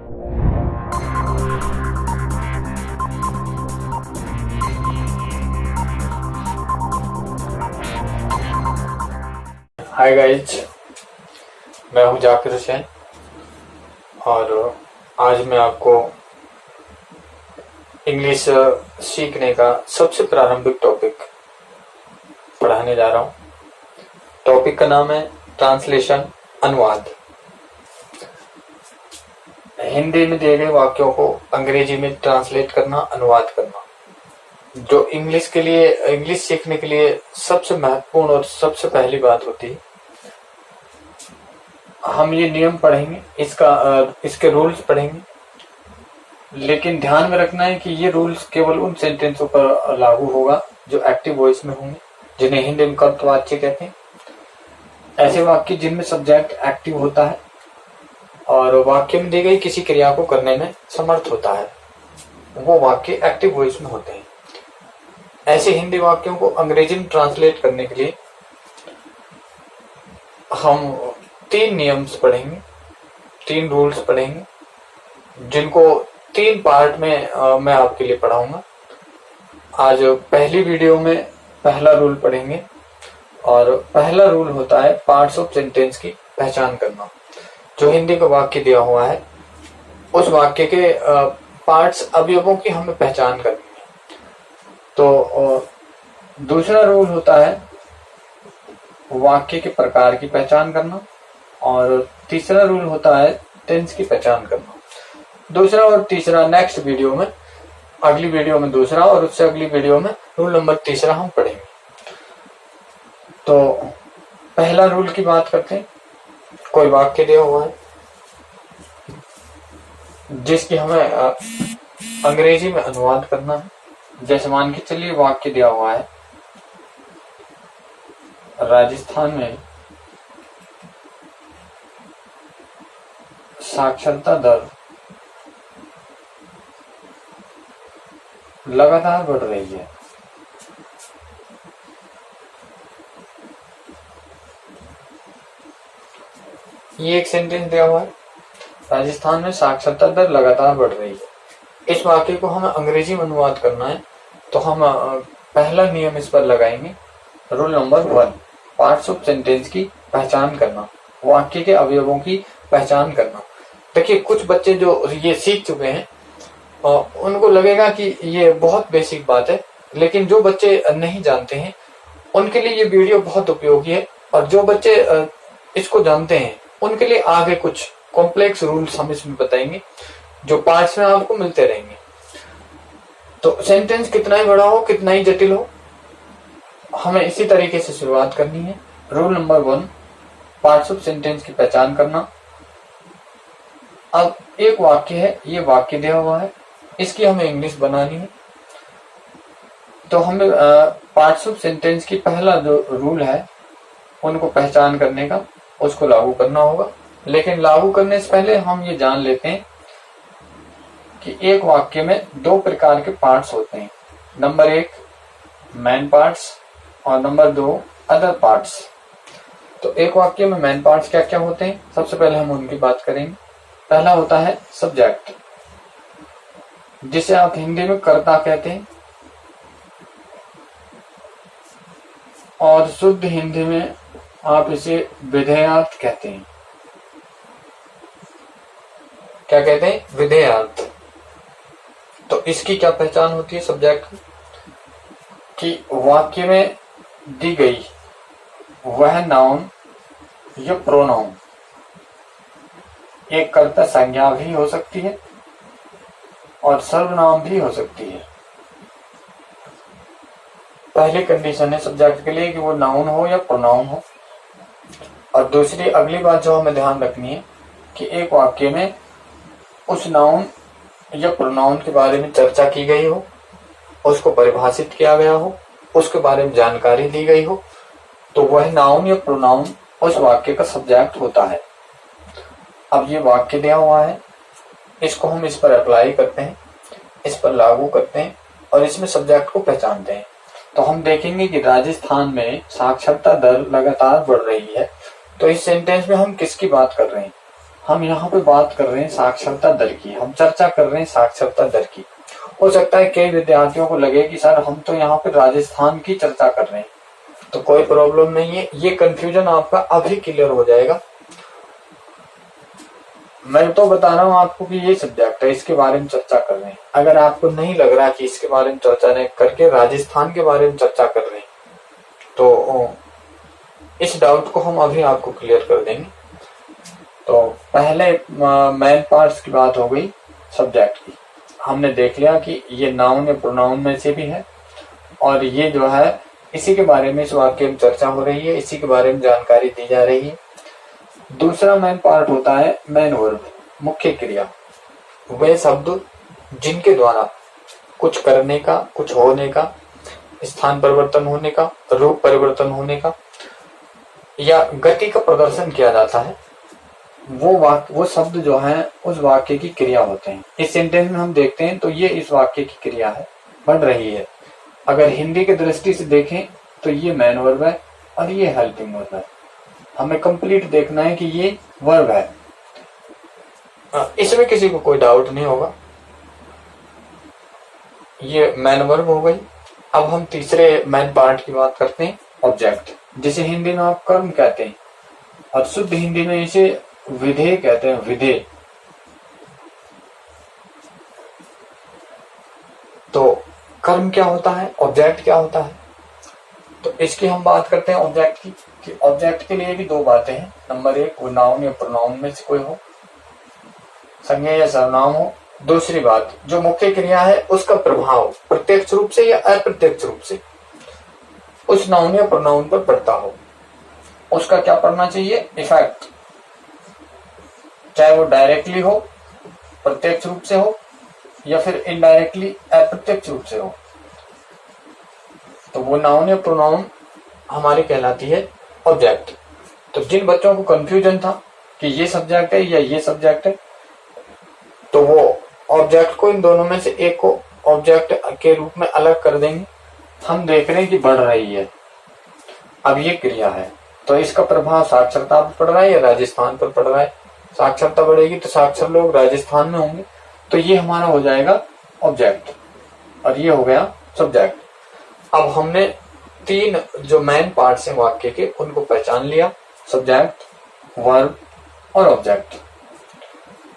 Hi guys, मैं हूं जाकिर हुसैन और आज मैं आपको इंग्लिश सीखने का सबसे प्रारंभिक टॉपिक पढ़ाने जा रहा हूं। टॉपिक का नाम है ट्रांसलेशन, अनुवाद। हिंदी में दिए गए वाक्यों को अंग्रेजी में ट्रांसलेट करना, अनुवाद करना, जो इंग्लिश सीखने के लिए सबसे महत्वपूर्ण और सबसे पहली बात होती है। हम ये नियम पढ़ेंगे, इसके रूल्स पढ़ेंगे, लेकिन ध्यान में रखना है कि ये रूल्स केवल उन सेंटेंसों पर लागू होगा जो एक्टिव वॉइस में होंगे, जिन्हें हिंदी में कर्तवाच्य कहते हैं। ऐसे वाक्य जिनमें सब्जेक्ट एक्टिव होता है और वाक्य में दी गई किसी क्रिया को करने में समर्थ होता है, वो वाक्य एक्टिव वॉइस में होते हैं। ऐसे हिंदी वाक्यों को अंग्रेजी में ट्रांसलेट करने के लिए हम 3 नियम्स पढ़ेंगे, 3 रूल्स पढ़ेंगे, जिनको 3 पार्ट में मैं आपके लिए पढ़ाऊंगा। आज पहली वीडियो में पहला रूल पढ़ेंगे और पहला रूल होता है पार्ट्स ऑफ सेंटेंस की पहचान करना। जो हिंदी का वाक्य दिया हुआ है उस वाक्य के पार्ट्स, अवयवों की हमें पहचान करनी है। तो दूसरा रूल होता है वाक्य के प्रकार की पहचान करना और तीसरा रूल होता है टेंस की पहचान करना। दूसरा और तीसरा नेक्स्ट वीडियो में, अगली वीडियो में दूसरा और उससे अगली वीडियो में रूल नंबर तीसरा हम पढ़ेंगे। तो पहला रूल की बात करते हैं। कोई वाक्य दिया हुआ है जिसकी हमें अंग्रेजी में अनुवाद करना है। जैसे मान के चलिए वाक्य दिया हुआ है, राजस्थान में साक्षरता दर लगातार बढ़ रही है। ये एक सेंटेंस दिया हुआ है, राजस्थान में साक्षरता दर लगातार बढ़ रही है। इस वाक्य को हमें अंग्रेजी में अनुवाद करना है, तो हम पहला नियम इस पर लगाएंगे। Rule number 1, parts of sentence की पहचान करना, वाक्य के अवयवों की पहचान करना। देखिए, कुछ बच्चे जो ये सीख चुके हैं उनको लगेगा कि ये बहुत बेसिक बात है, लेकिन जो बच्चे नहीं जानते हैं उनके लिए ये वीडियो बहुत उपयोगी है। और जो बच्चे इसको जानते हैं उनके लिए आगे कुछ कॉम्प्लेक्स रूल्स हम इसमें बताएंगे, जो पार्ट्स में आपको मिलते रहेंगे। तो सेंटेंस कितना ही बड़ा हो, कितना ही जटिल हो, हमें इसी तरीके से शुरुआत करनी है। Rule number 1, parts of sentence की पहचान करना। अब एक वाक्य है, ये वाक्य दिया हुआ है, इसकी हमें इंग्लिश बनानी है। तो हमें पार्ट्स ऑफ सेंटेंस की पहला जो रूल है उनको पहचान करने का, उसको लागू करना होगा। लेकिन लागू करने से पहले हम ये जान लेते हैं कि एक वाक्य में 2 प्रकार के पार्ट्स होते हैं। नंबर 1 मेन पार्ट्स और नंबर 2 अदर पार्ट्स। तो एक वाक्य में मेन पार्ट्स क्या क्या होते हैं, सबसे पहले हम उनकी बात करेंगे। पहला होता है सब्जेक्ट, जिसे आप हिंदी में कर्ता कहते हैं और शुद्ध हिंदी में आप इसे विधेयार्थ कहते हैं। क्या कहते हैं? विधेयार्थ। तो इसकी क्या पहचान होती है सब्जेक्ट की? वाक्य में दी गई वह नाउन या प्रोनाउन एक कर्ता संज्ञा भी हो सकती है और सर्वनाम भी हो सकती है। पहली कंडीशन है सब्जेक्ट के लिए कि वो नाउन हो या प्रोनाउन हो। और दूसरी अगली बात जो हमें ध्यान रखनी है कि एक वाक्य में उस नाउन या प्रोनाउन के बारे में चर्चा की गई हो, उसको परिभाषित किया गया हो, उसके बारे में जानकारी दी गई हो, तो वह नाउन या प्रोनाउन उस वाक्य का सब्जेक्ट होता है। अब ये वाक्य दिया हुआ है, इसको हम इस पर अप्लाई करते हैं, इस पर लागू करते हैं और इसमें सब्जेक्ट को पहचानते हैं। तो हम देखेंगे कि राजस्थान में साक्षरता दर लगातार बढ़ रही है। तो इस सेंटेंस में हम किसकी बात कर रहे हैं? हम यहाँ पे बात कर रहे हैं साक्षरता दर की, हम चर्चा कर रहे हैं साक्षरता दर की। हो सकता है कई विद्यार्थियों को लगे कि सर हम तो यहाँ पे राजस्थान की चर्चा कर रहे हैं, तो कोई प्रॉब्लम नहीं है, ये कंफ्यूजन आपका अभी क्लियर हो जाएगा। मैं तो बता रहा हूँ आपको कि ये सब्जेक्ट है, इसके बारे में चर्चा कर रहे हैं। अगर आपको नहीं लग रहा कि इसके बारे में चर्चा नहीं करके राजस्थान के बारे में चर्चा कर रहे हैं, तो इस डाउट को हम अभी आपको क्लियर कर देंगे। तो पहले मेन पार्ट्स की बात हो गई सब्जेक्ट की। हमने देख लिया कि ये नाउन या प्रोनाउन में से भी है, और ये जो है इसी के बारे में इस वाक्य में चर्चा हो रही है, इसी के बारे में जानकारी दी जा रही है। दूसरा मेन पार्ट होता है मेन वर्ब, मुख्य क्रिया। वे शब्द जिनके द्वारा कुछ करने का, कुछ होने का, स्थान परिवर्तन होने का, रूप परिवर्तन होने का या गति का प्रदर्शन किया जाता है, वो शब्द जो है उस वाक्य की क्रिया होते हैं। इस सेंटेंस में हम देखते हैं तो ये इस वाक्य की क्रिया है, बढ़ रही है। अगर हिंदी की दृष्टि से देखें तो ये मेन वर्ब है और ये हेल्पिंग वर्ब है। हमें कंप्लीट देखना है कि ये वर्ब है, इसमें किसी को कोई डाउट नहीं होगा। ये मेन वर्ब हो गई। अब हम तीसरे मेन पार्ट की बात करते हैं, ऑब्जेक्ट, जिसे हिंदी में आप कर्म कहते हैं और शुद्ध हिंदी में इसे विधेय कहते हैं, विधेय। तो कर्म क्या होता है, ऑब्जेक्ट क्या होता है, तो इसकी हम बात करते हैं ऑब्जेक्ट की, कि ऑब्जेक्ट के लिए भी दो बातें हैं। नंबर एक, वो नाउन या प्रोनाउन में से कोई हो, संज्ञा या सर्वनाम हो। दूसरी बात, जो मुख्य क्रिया है उसका प्रभाव प्रत्यक्ष रूप से या अप्रत्यक्ष रूप से उस नाउन या प्रोनाउन पर पड़ता हो, उसका क्या पड़ना चाहिए, इफेक्ट। चाहे वो डायरेक्टली हो, प्रत्यक्ष रूप से हो, या फिर इनडायरेक्टली अप्रत्यक्ष रूप से हो, तो वो नाउन या प्रोनाउन हमारी कहलाती है ऑब्जेक्ट। तो जिन बच्चों को कंफ्यूजन था कि ये सब्जेक्ट है या ये सब्जेक्ट है, तो वो ऑब्जेक्ट को, इन दोनों में से एक को ऑब्जेक्ट के रूप में अलग कर देंगे। हम देख रहे हैं कि बढ़ रही है, अब ये क्रिया है, तो इसका प्रभाव साक्षरता पर पड़ रहा है या राजस्थान पर पड़ रहा है। साक्षरता बढ़ेगी तो साक्षर लोग राजस्थान में होंगे, तो ये हमारा हो जाएगा ऑब्जेक्ट और ये हो गया सब्जेक्ट। अब हमने तीन जो मेन पार्ट्स हैं वाक्य के उनको पहचान लिया, सब्जेक्ट, वर्ब और ऑब्जेक्ट।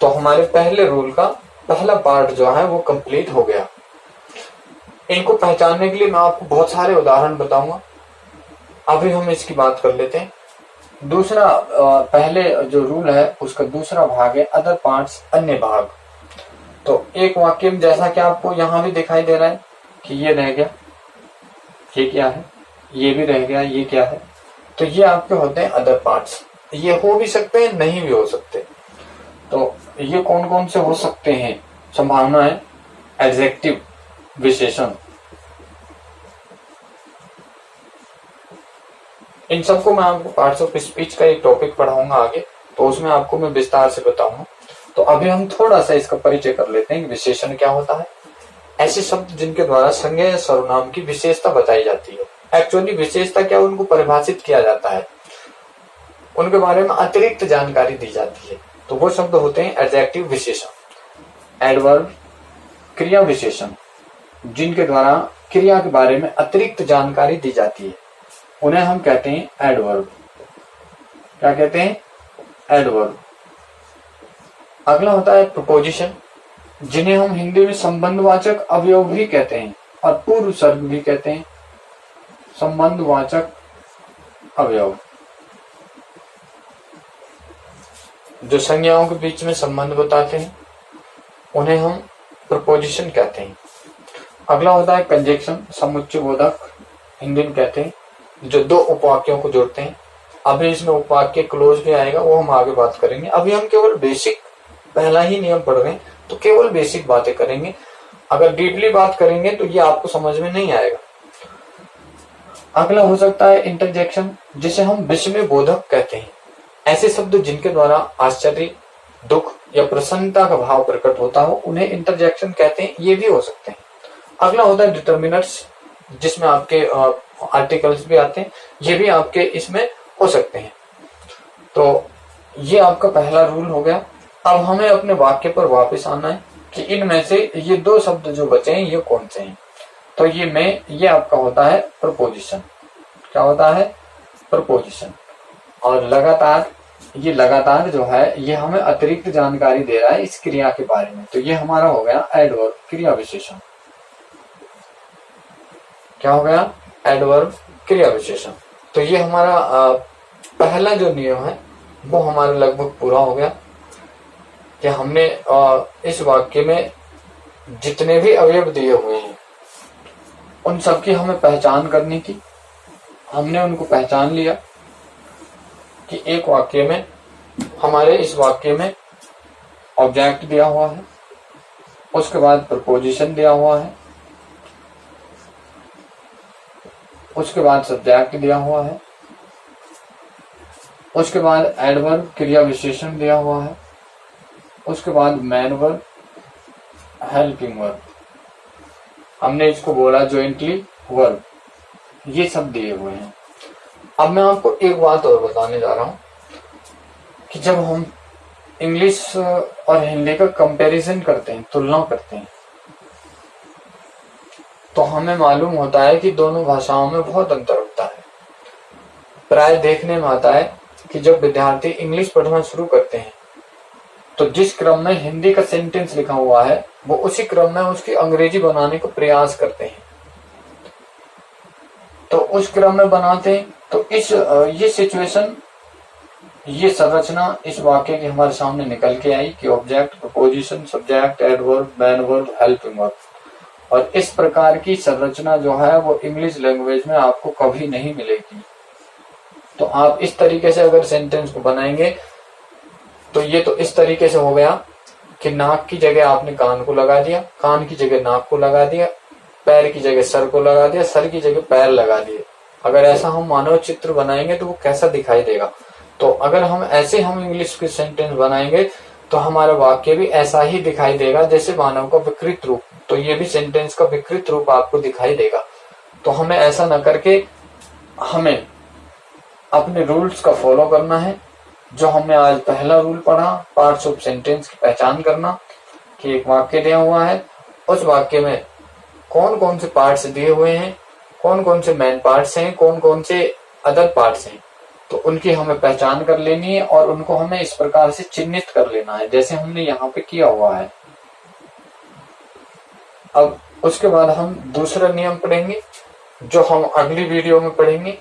तो हमारे पहले रूल का पहला पार्ट जो है वो कंप्लीट हो गया। इनको पहचानने के लिए मैं आपको बहुत सारे उदाहरण बताऊंगा, अभी हम इसकी बात कर लेते हैं। दूसरा, पहले जो रूल है उसका दूसरा भाग है अदर पार्ट्स, अन्य भाग। तो एक वाक्य में जैसा कि आपको यहाँ भी दिखाई दे रहा है कि ये रह गया, ये क्या है, ये भी रह गया, ये क्या है, तो ये आपके होते हैं अदर पार्ट्स। ये हो भी सकते हैं, नहीं भी हो सकते। तो ये कौन कौन से हो सकते हैं, संभावना है, एडजेक्टिव, विशेषण। इन सबको मैं आपको पार्ट्स ऑफ स्पीच का एक टॉपिक पढ़ाऊंगा आगे, तो उसमें आपको मैं विस्तार से बताऊंगा। तो अभी हम थोड़ा सा इसका परिचय कर लेते हैं कि विशेषण क्या होता है। ऐसे शब्द जिनके द्वारा संज्ञा या सर्वनाम की विशेषता बताई जाती है। एक्चुअली विशेषता क्या, उनको परिभाषित किया जाता है, उनके बारे में अतिरिक्त जानकारी दी जाती है, तो वो शब्द होते हैं एडजेक्टिव विशेषण। एडवर्ब, क्रिया विशेषण, जिनके द्वारा क्रिया के बारे में अतिरिक्त जानकारी दी जाती है, उन्हें हम कहते हैं एडवर्ब। क्या कहते हैं, एडवर्ब। अगला होता है प्रपोजिशन, जिन्हें हम हिंदी में संबंधवाचक अवयव भी कहते हैं और पूर्व सर्ग भी कहते हैं। संबंधवाचक अवयव जो संज्ञाओं के बीच में संबंध बताते हैं, उन्हें हम प्रपोजिशन कहते हैं। अगला होता है कंजक्शन, समुच्चय बोधक, हिंदी में कहते हैं, जो दो उपवाक्यों को जोड़ते हैं। अभी इसमें उपवाक्य क्लोज भी आएगा, वो हम आगे बात करेंगे। अभी हम केवल बेसिक पहला ही नियम पढ़ रहे हैं, तो केवल बेसिक बातें करेंगे। अगर डीपली बात करेंगे तो ये आपको समझ में नहीं आएगा। अगला हो सकता है इंटरजेक्शन, जिसे हम विस्मय बोधक कहते हैं। ऐसे शब्द जिनके द्वारा आश्चर्य, दुख या प्रसन्नता का भाव प्रकट होता हो, उन्हें इंटरजेक्शन कहते हैं। ये भी हो सकते हैं। अगला होता है डिटर्मिनर्स, जिसमें आपके आर्टिकल्स भी आते हैं, ये भी आपके इसमें हो सकते हैं। तो ये आपका पहला रूल हो गया। अब हमें अपने वाक्य पर वापस आना है कि इनमें से ये दो शब्द जो बचे हैं ये कौन से हैं। तो ये आपका होता है प्रपोजिशन। क्या होता है? प्रपोजिशन। और लगातार जो है ये हमें अतिरिक्त जानकारी दे रहा है इस क्रिया के बारे में। तो ये हमारा हो गया एडवर्ब, क्रिया विशेषण। क्या हो गया? एडवर्ब, क्रिया विशेषण। तो ये हमारा पहला जो नियम है वो हमारा लगभग पूरा हो गया कि हमने इस वाक्य में जितने भी अवयव दिए हुए हैं उन सबकी हमें पहचान करनी थी। हमने उनको पहचान लिया कि एक वाक्य में, हमारे इस वाक्य में ऑब्जेक्ट दिया हुआ है, उसके बाद प्रपोजिशन दिया हुआ है, उसके बाद सब्जेक्ट दिया हुआ है, उसके बाद एडवर्ब, क्रिया विशेषण दिया हुआ है, उसके बाद मेन वर्ब, हेल्पिंग वर्ब, हमने इसको बोला जॉइंटली वर्ब, ये सब दिए हुए हैं। अब मैं आपको एक बात और बताने जा रहा हूं कि जब हम इंग्लिश और हिंदी का कंपैरिजन करते हैं, तुलना करते हैं, तो हमें मालूम होता है कि दोनों भाषाओं में बहुत अंतर होता है। प्राय देखने में आता है कि जब विद्यार्थी इंग्लिश पढ़ना शुरू करते हैं तो जिस क्रम में हिंदी का सेंटेंस लिखा हुआ है वो उसी क्रम में उसकी अंग्रेजी बनाने का प्रयास करते हैं। तो उस क्रम में बनाते हैं तो ये सिचुएशन, ये संरचना इस वाक्य की हमारे सामने निकल के आई कि object, preposition, subject, adverb, main verb, helping verb. और इस प्रकार की संरचना जो है वो इंग्लिश लैंग्वेज में आपको कभी नहीं मिलेगी। तो आप इस तरीके से अगर सेंटेंस को बनाएंगे तो ये तो इस तरीके से हो गया कि नाक की जगह आपने कान को लगा दिया, कान की जगह नाक को लगा दिया, पैर की जगह सर को लगा दिया, सर की जगह पैर लगा दिए। अगर ऐसा हम मानव चित्र बनाएंगे तो वो कैसा दिखाई देगा। तो अगर हम ऐसे इंग्लिश के सेंटेंस बनाएंगे तो हमारा वाक्य भी ऐसा ही दिखाई देगा जैसे मानव का विकृत रूप। तो ये भी सेंटेंस का विकृत रूप आपको दिखाई देगा। तो हमें ऐसा न करके हमें अपने रूल्स का फॉलो करना है। जो हमने आज पहला रूल पढ़ा, पार्ट्स ऑफ सेंटेंस की पहचान करना, कि एक वाक्य दिया हुआ है, उस वाक्य में कौन कौन से पार्ट्स दिए हुए हैं, कौन कौन से मेन पार्ट्स हैं, कौन कौन से अदर पार्ट्स हैं, तो उनकी हमें पहचान कर लेनी है और उनको हमें इस प्रकार से चिन्हित कर लेना है जैसे हमने यहाँ पे किया हुआ है। अब उसके बाद हम दूसरा नियम पढ़ेंगे जो हम अगली वीडियो में पढ़ेंगे।